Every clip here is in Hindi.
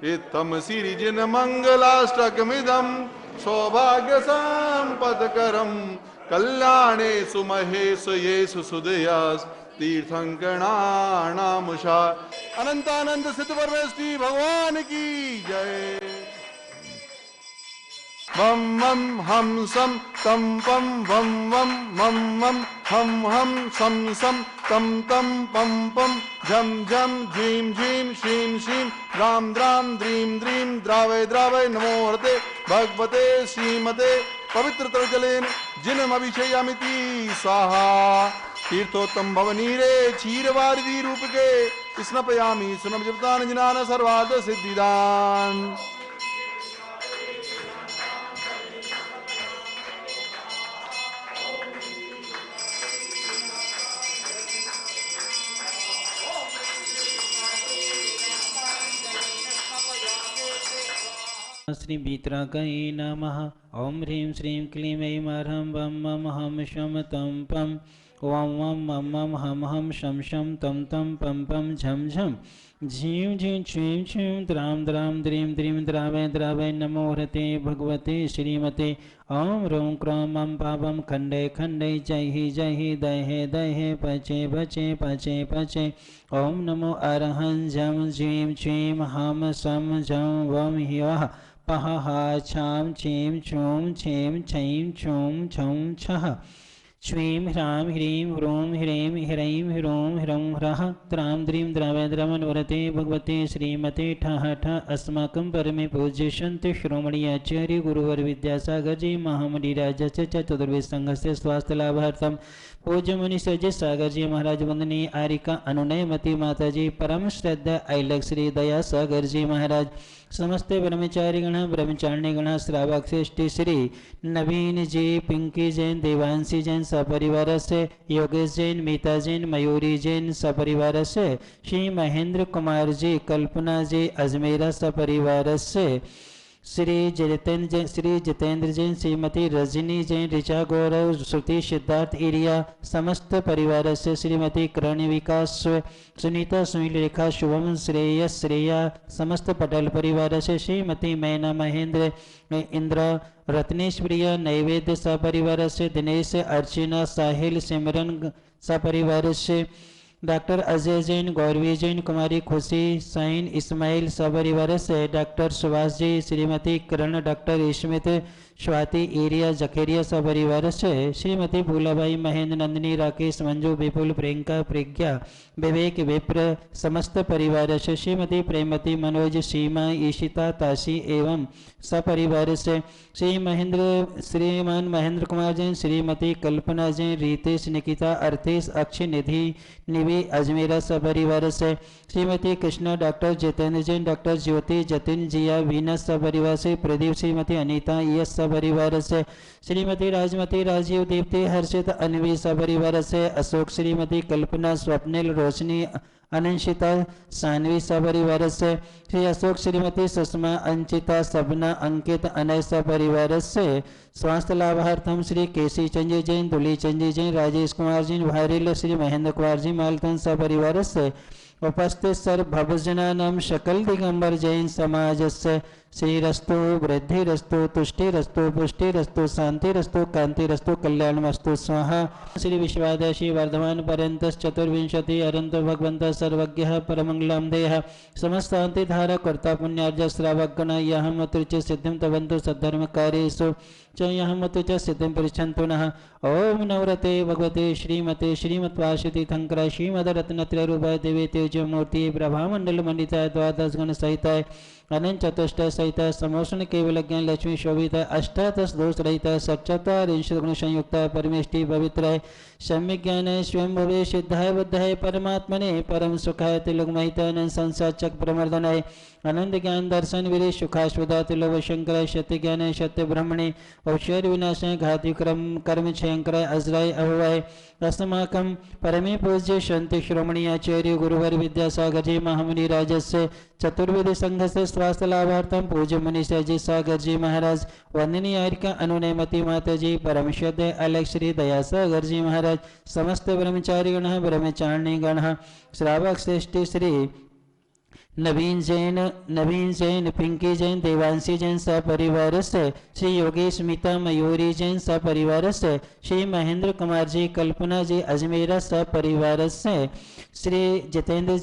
इत्थम सिरिजिन मंगलाष्टकमिदं सौभाग्य संपदकरं कल्याणे सुमहेश येषु सुदयास तीर्थंकराणामुषा। अनंतानंद सिद्ध परमेश्वरी भगवान की जय। वम वम हम सम तम पम वम वम मम मम हम सम सम तम तम पम पम झम झम झीम झीम श्रीम श्रीम द्राम द्राम द्रीम द्रीम द्रावय द्रावय नमो हरते भगवते श्रीमते पवित्र जलेन जिनमभिषयामिति स्वाहा। तीर्थोत्तम भवनीरे क्षीरवारिधि रूप के स्नपयामि सुनम जपतान जिनान सर्वाद सिद्धिदान। श्री बीतरागाय नमः। ओम ह्रीं श्रीं क्लीं ऐं अर्हं वं मं हम शम तं पं वं वं मं मं हम हम शम शम तं तं पं पं झं झं झीं झीं छीं छीं द्रां द्रां द्रीं द्रीं द्रावय द्रावय नमो हरते भगवते श्रीमते। ओम ह्रौं क्रौं मं पावं खण्डे खण्डे जहि जहि दहे दहे पचे पचे पचे पचे। ओम नमो अरहं झं झीं छीं हम सम झं वं ह्यः पह छां छीं छूं छीं छीं छूं छौं छः श्वीं ह्रां ह्रीं ह्रूं ह्रीं ह्रैं ह्रूं ह्रौं ह्रः द्रां द्रीं द्रावय द्रवन् वरते भगवते श्रीमते ठः ठ। अस्माकं परमे पूज्य संत शिरोमणि आचार्य गुरुवर विद्यासागर जी महामणि राजस्य चतुर्वेद संघस्य स्वास्थ्य लाभार्थम पूज्य मुनि सज्ज सागर जी महाराज वंदनीय आरिका अनुनयमती माता जी परम श्रद्धा ऐलक श्री दया सागर जी महाराज समस्त ब्रह्मचारी गण ब्रह्मचारिणी गण श्रावक श्रेष्ठी श्री नवीन जी पिंकी जैन देवांशी जैन सपरिवार से योगेश जैन मीता जैन मयूरी जैन सपरिवार से श्री महेंद्र कुमार जी कल्पना जी अजमेरा सपरिवार से श्री जितेंद्र जैन श्रीमती रजनी जैन ऋचा गौरव श्रुति सिद्धार्थ एरिया समस्त परिवार से श्रीमती करण विकास सुनीता सुनील रेखा शुभम श्रेयस श्रेया समस्त पटेल परिवार से श्रीमती मैना महेंद्र इंद्र रत्नेश प्रिया नैवेद्य सपरिवार से दिनेश अर्चना साहिल सिमरन सपरिवार से डॉक्टर अजय जैन गौरवी जैन कुमारी खुशी साइन इस्माइल सपरिवार से डॉक्टर सुभाष जी श्रीमती करण डॉक्टर स्मित स्वाति एरिया जखेरिया सपरिवार से श्रीमती फूलाबाई महेंद्र नंदिनी राकेश मंजू विपुल प्रियंका प्रज्ञा विवेक विप्र समस्त परिवार से श्रीमती प्रेमती मनोज सीमा ईशिता ताशी एवं सपरिवार से श्रीमान महेंद्र कुमार जैन श्रीमती कल्पना जैन रितेश निकिता अर्थेश अक्षय निधि निवि अजमेरा सपरिवार से श्रीमती कृष्णा डॉक्टर जितेंद्र जैन डॉक्टर ज्योति जतिन जिया वीना सपरिवार से प्रदीप श्रीमती अनीता यश सपरिवार से श्रीमती राजमती राजीव दीप्ति हर्षित अनवी सपरिवार से अशोक श्रीमती कल्पना स्वप्निल रोशनी अनंशिता सानवी सपरिवार से श्री अशोक श्रीमती सुषमा अंचिता सबना अंकित अनय सपरिवार से स्वास्थ्य लाभार्थम श्री केसी चंदी जैन दुली चंदी जैन राजेश कुमार जैन भारील श्री महेंद्र कुमार जी मालतन सपरिवार से उपस्थित सर्व भवजनानां सकल दिगंबर जैन समाज से श्रीरस्तु वृद्धिरस्तु तुष्टिरस्तु पुष्टिरस्तु शांतिरस्तु कांतिरस्तु कल्याणमस्तु स्वाहा। श्री विश्वादशी वर्धमान पर्यंत चतुर्विंशति अरंत भगवंत सर्वज्ञ परमंगलम देह समस्तांति धारा कर्ता पुण्यार्ज श्रावकगण यहं मत्रुच सिद्धिं तवन्तु सद्धर्म कार्येषु च यहं मत्तु च सिद्धिं पृच्छन्तु नः। ओम नवरते भगवते श्रीमते श्रीमत्वाशति थंकरा श्रीमदरत्नत्रय रूपाय देवी तेजमूर्ति प्रभामंडल मंडिताय द्वादश गण सहिताय अनंत चतुष्ट सहित समोषण केवल ज्ञान लक्ष्मी शोभित अष्टादश दोष रहित सच्चत्वारिंशत् गुण संयुक्त परमेष्टि पवित्र सम्यक ज्ञान स्वयं भवे सिद्धाय बुद्धाय परमात्मने परम सुखाय तिलोकमहितानंद संसाचक प्रमर्दनाय आनंद ज्ञान दर्शन वीर सुखास्पदा तिलोक शंकर सत्य ज्ञान सत्य ब्रह्मणे औषध विनाशाय घाति कर्म क्षयंकराय अजराय अभवाय अस्माकं परमे पूज्य संत शिरोमणि आचार्य गुरुवर विद्यासागर जी महामुनि राजस्य चतुर्वेद संघ से स्वास्थ्य लाभार्थम पूज्य मुनि जी सागर जी महाराज वंदनीय आर्यका अनुनयमती माता जी परम श्रद्धेय अलग श्री दया सागर जी महाराज समस्त ब्रह्मचारी गण ब्रह्मचारिणी गण श्रावक श्रेष्ठी श्री नवीन जैन, पिंकी जैन, देवांशी जैन सपरिवारस्य, श्री योगेश मिता मयूरी जैन सपरिवारस्य, श्री महेंद्र कुमार जी, कल्पना जी अजमेरा सपरिवारस्य, श्री जितेंद्र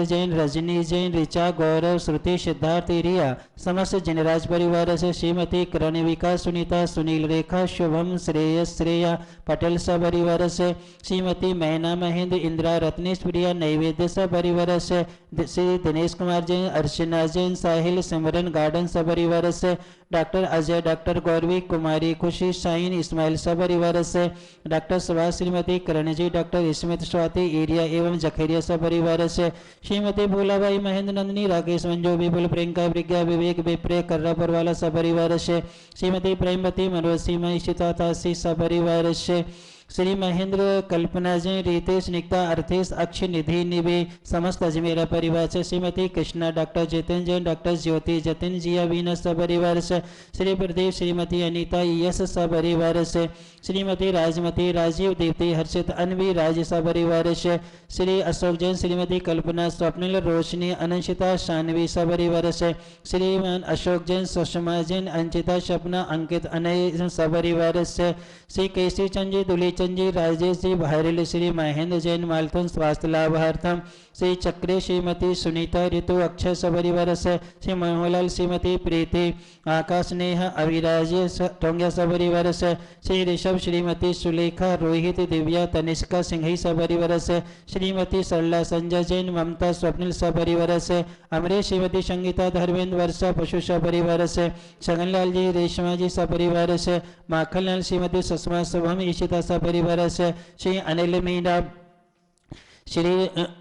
जैन, रजनी जैन, ऋचा, गौरव, श्रुति, सिद्धार्थ, रिया, समस्त जिनराज परिवार से श्रीमती करणिका, सुनीता, सुनील, रेखा, शुभम, श्रेयस, श्रेया पटेल सपरिवार से, श्रीमती मैना, महेंद्र, इंदिरा, रत्नेश, प्रिया, नैवेद्य सपरिवार से, श्री दिनेश कुमार जैन, अर्चना जैन, साहिल, सिमरन गार्डन सपरिवार से, डॉक्टर अजय, डॉक्टर गौरवी, कुमारी खुशी, शाइन, इस्माइल सपरिवार से, डॉक्टर सुभाष, श्रीमती करण जी, डॉक्टर स्मित, स्वाति, एरिया एवं जखेरिया सपरिवार से, श्रीमती भोलाबाई, महेंद्र, नंदिनी, राकेश, मंजू, विपुल, प्रियंका, विज्ञा, विवेक, विप्रे, कर्रापुर वाला सपरिवार से, श्रीमती प्रेमवती, मनोज, सीमा, इशिता, तासी सपरिवार से, श्री महेंद्र, कल्पना जैन, रितेश, निकिता, अर्थेश, अक्षय, निधि, निवे, समस्त अजमेरा परिवार से, श्रीमती कृष्णा, डॉक्टर जितेंद्र जैन, डॉक्टर ज्योति, जतिन, जिया, वीना सपरिवार से, श्री प्रदीप, श्रीमती अनीता, यश सपरिवार से, श्रीमती राजमती, राजीव, दीप्ति, हर्षित, अनवी, राज सपरिवार से, श्री अशोक जैन, श्रीमती कल्पना, स्वप्निल, रोशनी, अनंशिता, शानवी सपरिवार से, श्रीमान अशोक जैन, सुषमा जैन, अंकिता, सपना, अंकित, अनय सपरिवार से, श्री केसी चंद जी, दुली चंद जी, राजेश जी, बहरेल, श्री महेंद्र जैन, मालतन, स्वास्थ्य लाभार्थम, श्री चक्रे, श्रीमती सुनीता, ऋतु, अक्षय सपरिवार से, श्री मनोहरलाल, श्रीमती प्रीति, आकाश, नेहा, अविराज टोंगिया सपरिवार से, श्री ऋषभ, श्रीमती सुलेखा, रोहित, दिव्या, तनिष्का, सिंघई सपरिवार से, श्रीमती सरला, संजय जैन, ममता, स्वप्निल सपरिवार से, अमरेश, श्रीमती संगीता, धर्मेंद्र, वर्षा, पशु सपरिवार से, छगनलाल जी, रेशमा जी सपरिवार से, माखनलाल, श्रीमती सुषमा, शुभम, ईशिता सपरिवार से, श्री अनिल, मीना, श्री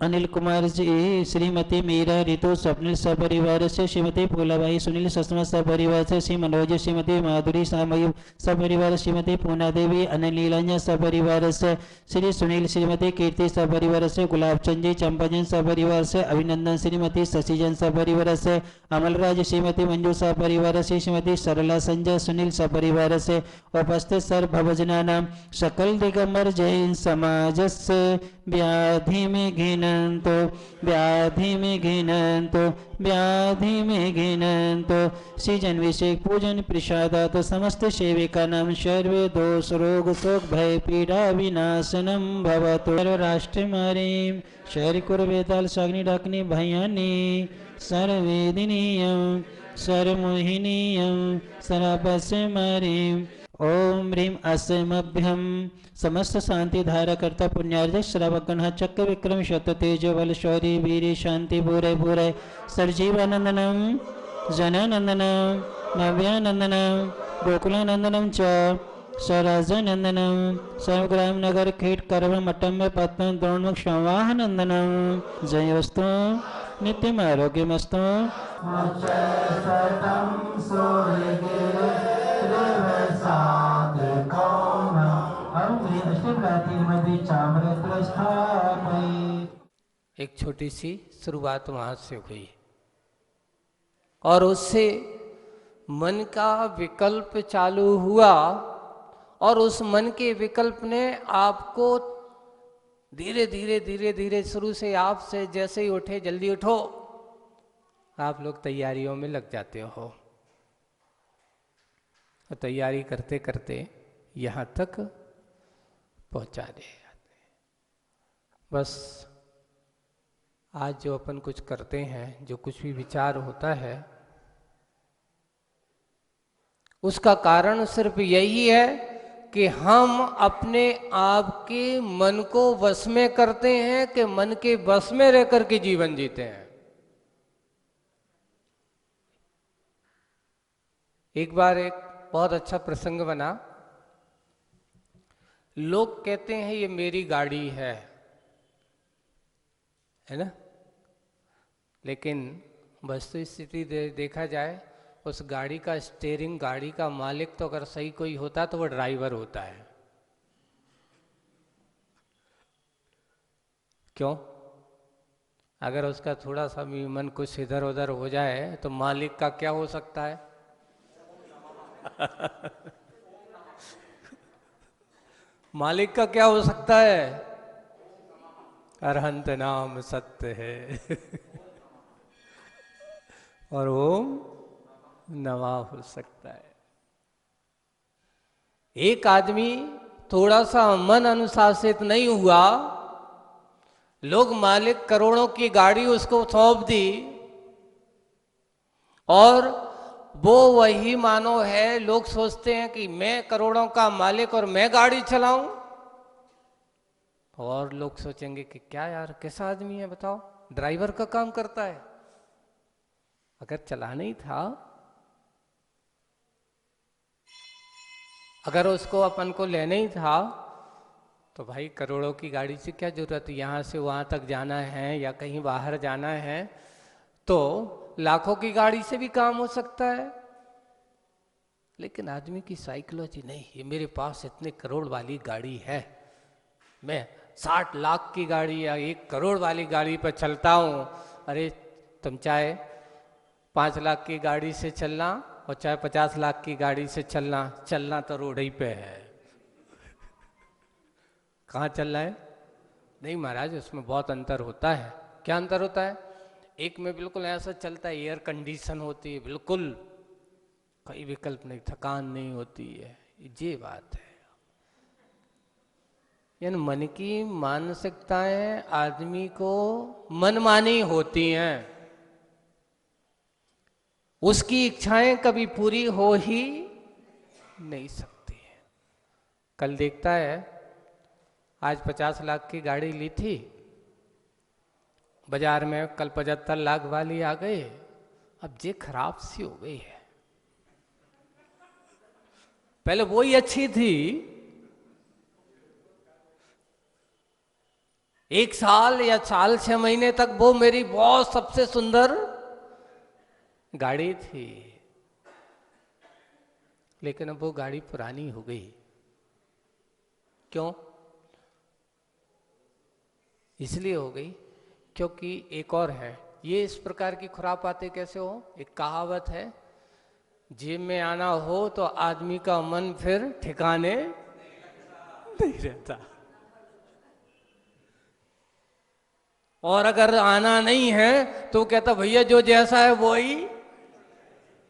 अनिल कुमार जी, श्रीमती मीरा, ऋतु, स्वप्निल सपरिवार से, श्रीमती फूलाबाई, सुनील, सुषमा सपरिवार से, श्री मनोज, श्रीमती माधुरी, सामयु सपरिवार, श्रीमती पूना देवी, अनिल नीलांजन सपरिवार से, श्री सुनील, श्रीमती कीर्ति सपरिवार से, गुलाब चंद जी, चंपाजन सपरिवार से, अभिनंदन, श्रीमती शशिजन सपरिवार से, अमलराज, श्रीमती मंजू सपरिवार से, श्रीमती सरला, संजय, सुनील सपरिवार से, उपस्थित सर्वभजना नाम सकल दिगंबर जैन समाज से, व्याधि में घिनंतो, व्याधि में घिनंतो, व्याधि में घिनंतो, सृजन विषेक पूजन प्रसादात समस्त सेविका नाम सर्वे दोष रोग शोक भय पीड़ा विनाशनम भवतु। राष्ट्र मारीम शहरी कुरवेताल साग्नि डाकनी भयानी सर्वेदिनीयम सर्वमोहिनीयम सरापस्य मारीम। ओम ह्रीम असमभ्यम समस्त शांति धारा करता पुण्यार्जक श्रावकगण चक्र विक्रम शत तेजो बल शौरी वीर शांति पूरे पूरे सरजीवानंदनम जनानंदनम नव्यानंदनम गोकुलानंदनम च स्वराजनंदनम सर्वग्राम नगर कीट कर्म मटम पद्म द्रोणमुख संवाहनंदनम जयोस्तु नित्यम आरोग्यमस्तु। एक छोटी सी शुरुआत वहाँ से हुई और उससे मन का विकल्प चालू हुआ और उस मन के विकल्प ने आपको धीरे धीरे धीरे धीरे शुरू से आपसे जैसे ही उठे जल्दी उठो आप लोग तैयारियों में लग जाते हो और तैयारी करते करते यहाँ तक पहुँचा दे। बस आज जो अपन कुछ करते हैं, जो कुछ भी विचार होता है, उसका कारण सिर्फ यही है कि हम अपने आप के मन को वश में करते हैं कि मन के वश में रहकर के जीवन जीते हैं। एक बार एक बहुत अच्छा प्रसंग बना। लोग कहते हैं ये मेरी गाड़ी है ना, लेकिन वस्तु स्थिति देखा जाए उस गाड़ी का स्टीयरिंग, गाड़ी का मालिक तो अगर सही कोई होता तो वो ड्राइवर होता है। क्यों? अगर उसका थोड़ा सा भी मन कुछ इधर उधर हो जाए तो मालिक का क्या हो सकता है? मालिक का क्या हो सकता है? अरहंत नाम सत्य है। और ओम नमः हो सकता है। एक आदमी थोड़ा सा मन अनुशासित नहीं हुआ, लोग मालिक करोड़ों की गाड़ी उसको सौंप दी और वो वही मानो है, लोग सोचते हैं कि मैं करोड़ों का मालिक और मैं गाड़ी चलाऊं, और लोग सोचेंगे कि क्या यार कैसा आदमी है बताओ, ड्राइवर का काम करता है। अगर चलाना ही था, अगर उसको अपन को लेना ही था, तो भाई करोड़ों की गाड़ी से क्या जरूरत है। यहाँ से वहाँ तक जाना है या कहीं बाहर जाना है तो लाखों की गाड़ी से भी काम हो सकता है। लेकिन आदमी की साइकोलॉजी नहीं, ये मेरे पास इतने करोड़ वाली गाड़ी है, मैं 60 लाख की गाड़ी या 1 करोड़ वाली गाड़ी पर चलता हूँ। अरे तुम चाहे 5 लाख की गाड़ी से चलना और चाहे 50 लाख की गाड़ी से चलना, चलना तो रोड ही पे है। कहाँ चल रहा है? नहीं महाराज, उसमें बहुत अंतर होता है। क्या अंतर होता है? एक में बिल्कुल ऐसा चलता है, एयर कंडीशन होती है, बिल्कुल कोई विकल्प नहीं, थकान नहीं होती है, ये बात है। यानी मन की मानसिकताएं आदमी को मनमानी होती हैं, उसकी इच्छाएं कभी पूरी हो ही नहीं सकती है। कल देखता है, आज 50 लाख की गाड़ी ली थी बाजार में, कल 75 लाख वाली आ गई। अब ये खराब सी हो गई है, पहले वो ही अच्छी थी। 1 साल या साल 6 महीने तक वो मेरी बहुत सबसे सुंदर गाड़ी थी, लेकिन अब वो गाड़ी पुरानी हो गई। क्यों? इसलिए हो गई क्योंकि एक और है, ये इस प्रकार की खुरापाते कैसे हो। एक कहावत है, जेब में आना हो तो आदमी का मन फिर ठिकाने नहीं रहता, और अगर आना नहीं है तो कहता भैया जो जैसा है वो ही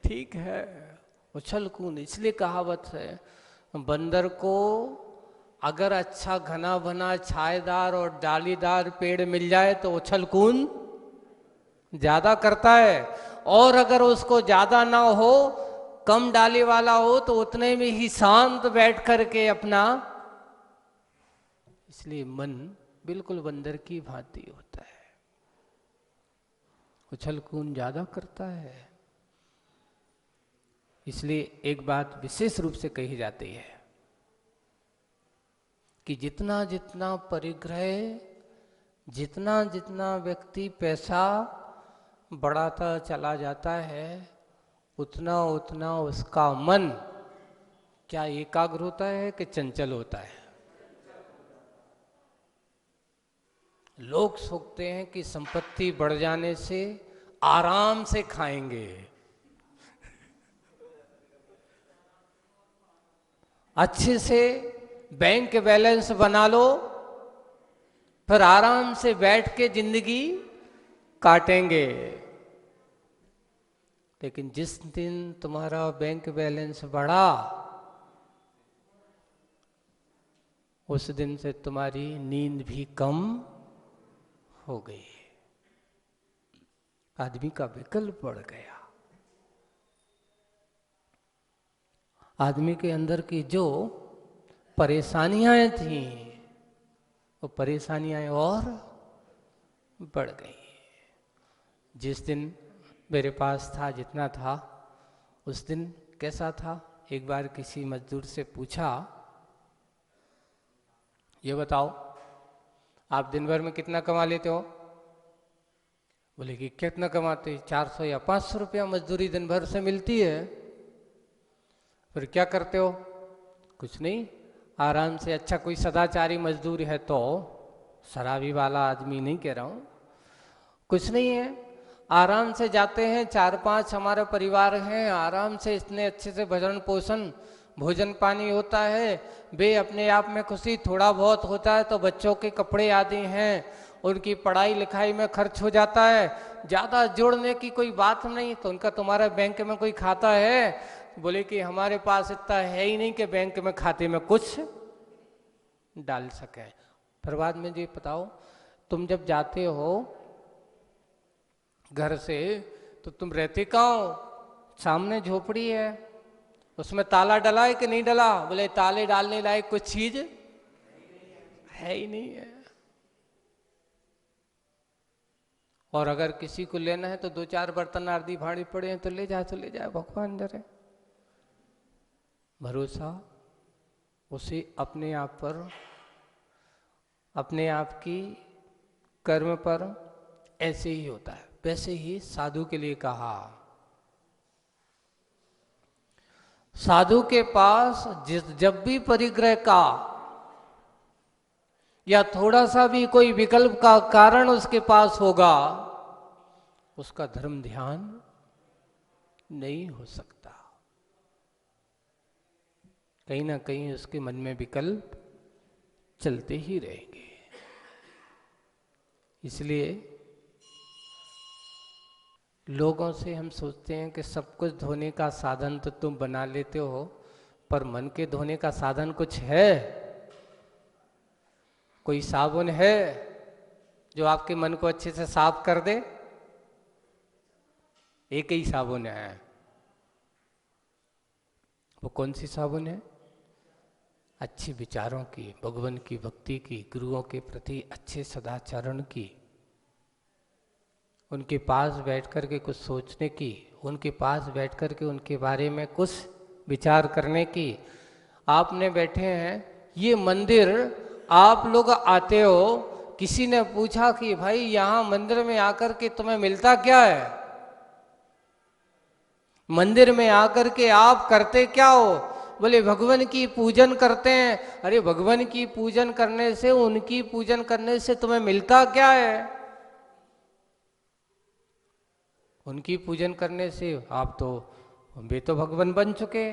ठीक है। उछल कूद, इसलिए कहावत है, बंदर को अगर अच्छा घना भना छायेदार और डालीदार पेड़ मिल जाए तो उछल कूद ज्यादा करता है, और अगर उसको ज्यादा ना हो, कम डाली वाला हो, तो उतने में ही शांत बैठ करके अपना। इसलिए मन बिल्कुल बंदर की भांति होता है, उछल कूद ज्यादा करता है। इसलिए एक बात विशेष रूप से कही जाती है कि जितना जितना परिग्रह, जितना जितना व्यक्ति पैसा बढ़ाता चला जाता है, उतना उतना उसका मन क्या एकाग्र होता है कि चंचल होता है। लोग सोचते हैं कि संपत्ति बढ़ जाने से आराम से खाएंगे, अच्छे से बैंक बैलेंस बना लो, फिर आराम से बैठ के जिंदगी काटेंगे। लेकिन जिस दिन तुम्हारा बैंक बैलेंस बढ़ा, उस दिन से तुम्हारी नींद भी कम हो गई, आदमी का विकल्प बढ़ गया। आदमी के अंदर की जो परेशानियां थीं, वो परेशानियां और बढ़ गई। जिस दिन मेरे पास था, जितना था, उस दिन कैसा था। एक बार किसी मजदूर से पूछा, ये बताओ आप दिन भर में कितना कमा लेते हो? बोले कि कितना कमाते? 400 या 500 रुपया मजदूरी दिन भर से मिलती है। फिर क्या करते हो? कुछ नहीं, आराम से। अच्छा कोई सदाचारी मजदूर है तो, शराबी वाला आदमी नहीं कह रहा हूँ, कुछ नहीं है, आराम से जाते हैं, 4-5 हमारे परिवार हैं, आराम से इतने अच्छे से भजन पोषण भोजन पानी होता है, वे अपने आप में खुशी, थोड़ा बहुत होता है तो बच्चों के कपड़े आदि हैं, उनकी पढ़ाई लिखाई में खर्च हो जाता है, ज़्यादा जोड़ने की कोई बात नहीं। तो उनका तुम्हारा बैंक में कोई खाता है? बोले कि हमारे पास इतना है ही नहीं कि बैंक में खाते में कुछ डाल सके। फिर बाद में जी बताओ, तुम जब जाते हो घर से तो तुम रहते कहाँ हो? सामने झोपड़ी है, उसमें ताला डला है कि नहीं डला? बोले ताले डालने लायक कुछ चीज है ही नहीं है। और अगर किसी को लेना है तो 2-4 बर्तन आरती भाड़ी पड़े हैं तो ले जाए भगवान डरे। भरोसा उसे अपने आप पर, अपने आप की कर्म पर ऐसे ही होता है। वैसे ही साधु के लिए कहा, साधु के पास जब भी परिग्रह का या थोड़ा सा भी कोई विकल्प का कारण उसके पास होगा, उसका धर्म ध्यान नहीं हो सकता। कहीं ना कहीं उसके मन में विकल्प चलते ही रहेंगे। इसलिए लोगों से हम सोचते हैं कि सब कुछ धोने का साधन तो तुम बना लेते हो, पर मन के धोने का साधन कुछ है? कोई साबुन है जो आपके मन को अच्छे से साफ कर दे? एक ही साबुन है। वो कौन सी साबुन है? अच्छे विचारों की, भगवान की भक्ति की, गुरुओं के प्रति अच्छे सदाचरण की, उनके पास बैठ कर के कुछ सोचने की, उनके पास बैठ कर के उनके बारे में कुछ विचार करने की। आपने बैठे हैं ये मंदिर, आप लोग आते हो, किसी ने पूछा कि भाई यहाँ मंदिर में आकर के तुम्हें मिलता क्या है? मंदिर में आकर के आप करते क्या हो? बोले भगवान की पूजन करते हैं। अरे भगवान की पूजन करने से, उनकी पूजन करने से तुम्हें मिलता क्या है? उनकी पूजन करने से आप तो वे तो भगवान बन चुके।